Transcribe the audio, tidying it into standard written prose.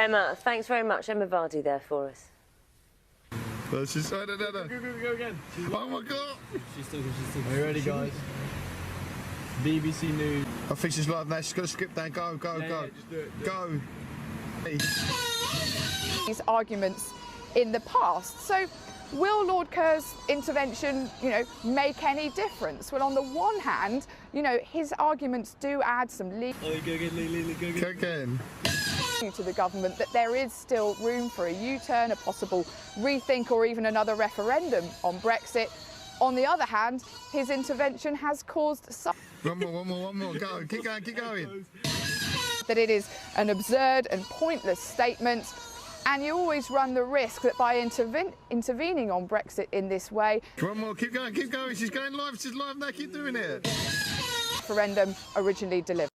Emma, thanks very much. Emma Vardy there for us. Well, she's... No. Go again. Oh my God! She's still. Are you ready, guys? BBC News. I think she's live now. She's got a script down. Go. Yeah, just do it. Go. Hey. These arguments in the past. So will Lord Kerr's intervention, make any difference? Well, on the one hand, his arguments do add some Oh, go again. Go again. to the government that there is still room for a U-turn, a possible rethink or even another referendum on Brexit. On the other hand, his intervention has caused some... One more. Go. Keep going. that it is an absurd and pointless statement, and you always run the risk that by intervening on Brexit in this way... One more. Keep going. She's going live. She's live now. Keep doing it. ...referendum originally delivered.